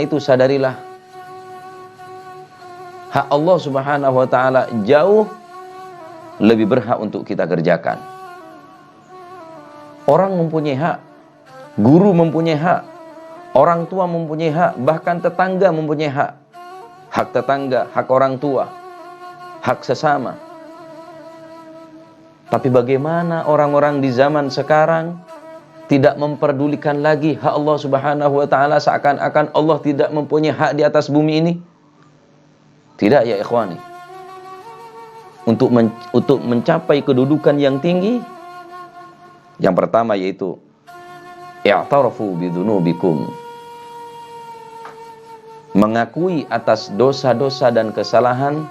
itu sadarilah hak Allah Subhanahu wa taala jauh lebih berhak untuk kita kerjakan. Orang mempunyai hak, guru mempunyai hak, orang tua mempunyai hak, bahkan tetangga mempunyai hak. Hak tetangga, hak orang tua, hak sesama. Tapi bagaimana orang-orang di zaman sekarang tidak memperdulikan lagi hak Allah Subhanahu wa taala, seakan-akan Allah tidak mempunyai hak di atas bumi ini? Tidak ya ikhwani. Untuk mencapai kedudukan yang tinggi, yang pertama yaitu i'tarafu bidzunubikum, mengakui atas dosa-dosa dan kesalahan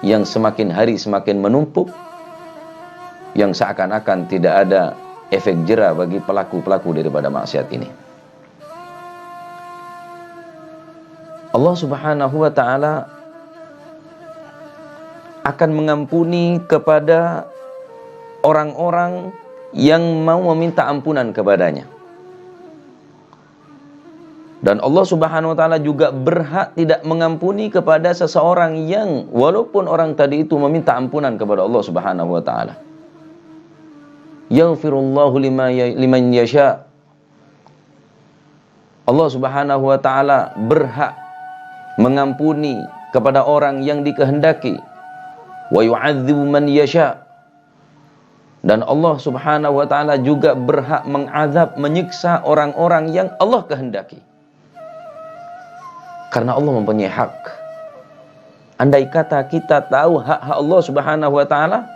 yang semakin hari semakin menumpuk, yang seakan-akan tidak ada efek jera bagi pelaku-pelaku daripada maksiat ini. Allah Subhanahu wa taala akan mengampuni kepada orang-orang yang mau meminta ampunan kepadanya. Dan Allah Subhanahu wa taala juga berhak tidak mengampuni kepada seseorang yang walaupun orang tadi itu meminta ampunan kepada Allah Subhanahu wa taala. Yaghfirullahu liman yasha. Allah Subhanahu wa taala berhak mengampuni kepada orang yang dikehendaki. Wa yu'adzibu man yasha. Dan Allah Subhanahu wa taala juga berhak mengazab, menyiksa orang-orang yang Allah kehendaki. Karena Allah mempunyai hak. Andai kata kita tahu hak-hak Allah Subhanahu wa taala,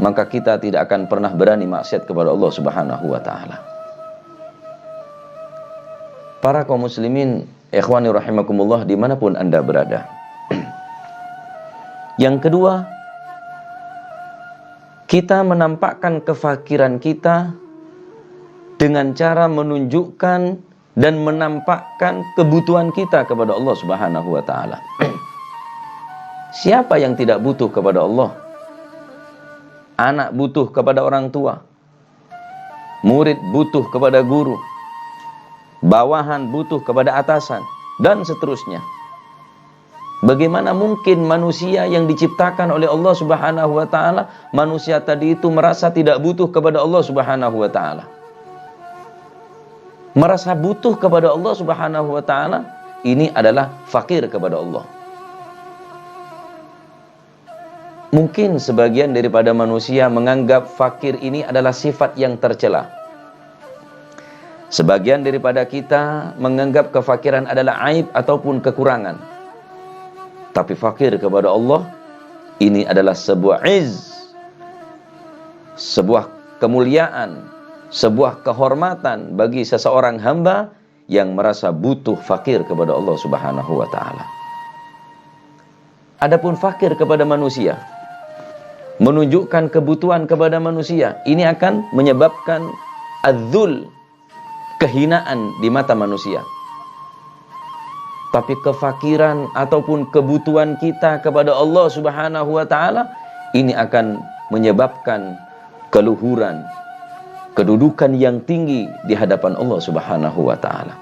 maka kita tidak akan pernah berani maksiat kepada Allah Subhanahu wa taala. Para kaum muslimin, ikhwani rahimakumullah, dimanapun Anda berada. Yang kedua, kita menampakkan kefakiran kita dengan cara menunjukkan dan menampakkan kebutuhan kita kepada Allah Subhanahu wa taala. Siapa yang tidak butuh kepada Allah? Anak butuh kepada orang tua, murid butuh kepada guru, bawahan butuh kepada atasan, dan seterusnya. Bagaimana mungkin manusia yang diciptakan oleh Allah Subhanahu wa taala, manusia tadi itu merasa tidak butuh kepada Allah Subhanahu wa taala? Merasa butuh kepada Allah Subhanahu wa taala, ini adalah fakir kepada Allah. Mungkin sebagian daripada manusia menganggap fakir ini adalah sifat yang tercela. Sebagian daripada kita menganggap kefakiran adalah aib ataupun kekurangan. Tapi fakir kepada Allah, ini adalah sebuah izz, sebuah kemuliaan, sebuah kehormatan bagi seseorang hamba yang merasa butuh fakir kepada Allah Subhanahu wa taala. Adapun fakir kepada manusia, menunjukkan kebutuhan kepada manusia, ini akan menyebabkan adzul, kehinaan di mata manusia. Tapi kefakiran ataupun kebutuhan kita kepada Allah Subhanahu wa taala, ini akan menyebabkan keluhuran, kedudukan yang tinggi di hadapan Allah Subhanahu wa taala.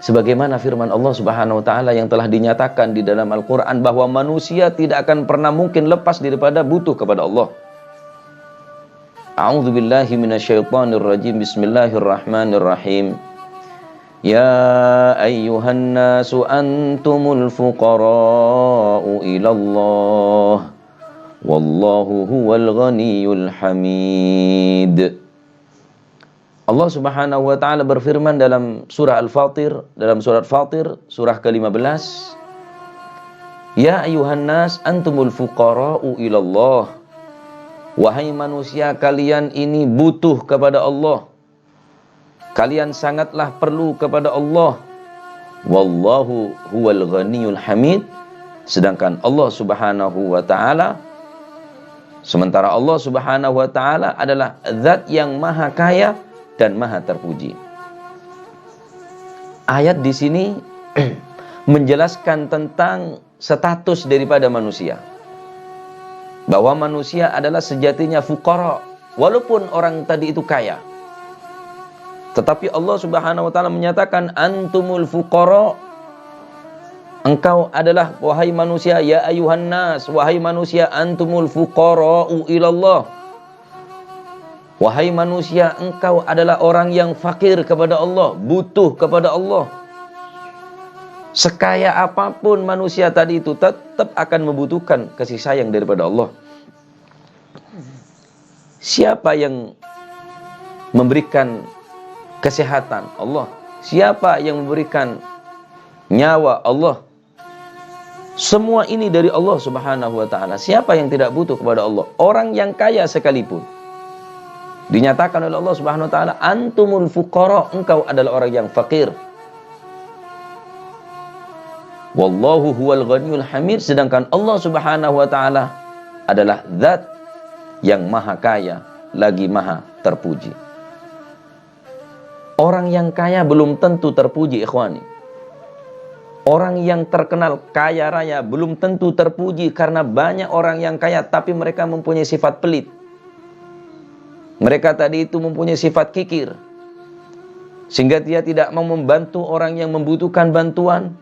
Sebagaimana firman Allah Subhanahu wa taala yang telah dinyatakan di dalam Al-Qur'an bahwa manusia tidak akan pernah mungkin lepas daripada butuh kepada Allah. A'udzubillahi minasyaitonir rajim. Bismillahirrahmanirrahim. Ya ayyuhan nasu antumul fuqara'u ilallah. Wallahu huwal ghaniyul hamid. Allah Subhanahu wa taala berfirman dalam surah Al-Fatir, dalam surat Fatir, surah ke-15. Ya ayyuhan nas antumul fuqara'u ilallah. Wahai manusia, kalian ini butuh kepada Allah. Kalian sangatlah perlu kepada Allah. Wallahu huwal ghaniyul hamid. Sedangkan Allah Subhanahu wa taala, sementara Allah Subhanahu wa taala adalah zat yang maha kaya dan maha terpuji. Ayat di sini menjelaskan tentang status daripada manusia. Bahwa manusia adalah sejatinya fuqara, walaupun orang tadi itu kaya. Tetapi Allah Subhanahu wa taala menyatakan antumul fuqara, engkau adalah, wahai manusia, ya ayuhan nas, wahai manusia, antumul fuqara'u ilallah. Wahai manusia, engkau adalah orang yang fakir kepada Allah, butuh kepada Allah. Sekaya apapun manusia tadi itu tetap akan membutuhkan kasih sayang daripada Allah. Siapa yang memberikan kesehatan? Allah. Siapa yang memberikan nyawa? Allah. Semua ini dari Allah Subhanahu wa taala. Siapa yang tidak butuh kepada Allah? Orang yang kaya sekalipun. Dinyatakan oleh Allah Subhanahu wa taala, antumul fuqara, engkau adalah orang yang fakir. Wallahu huwal ghaniyul hamid, sedangkan Allah Subhanahu wa taala adalah zat yang maha kaya lagi maha terpuji. Orang yang kaya belum tentu terpuji, ikhwani. Orang yang terkenal kaya raya belum tentu terpuji, karena banyak orang yang kaya tapi mereka mempunyai sifat pelit. Mereka tadi itu mempunyai sifat kikir, sehingga dia tidak mau membantu orang yang membutuhkan bantuan,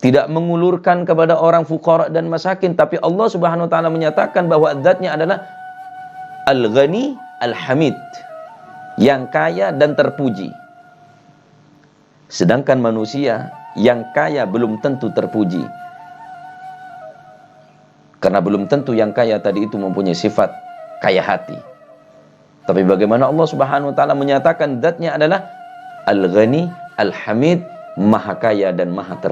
tidak mengulurkan kepada orang fuqara dan masakin. Tapi Allah Subhanahu wa taala menyatakan bahwa zatnya adalah Al-Ghani Al-Hamid, yang kaya dan terpuji. Sedangkan manusia yang kaya belum tentu terpuji, karena belum tentu yang kaya tadi itu mempunyai sifat kaya hati. Tapi bagaimana Allah Subhanahu wa taala menyatakan zatnya adalah Al-Ghani Al-Hamid, maha kaya dan maha terpuji.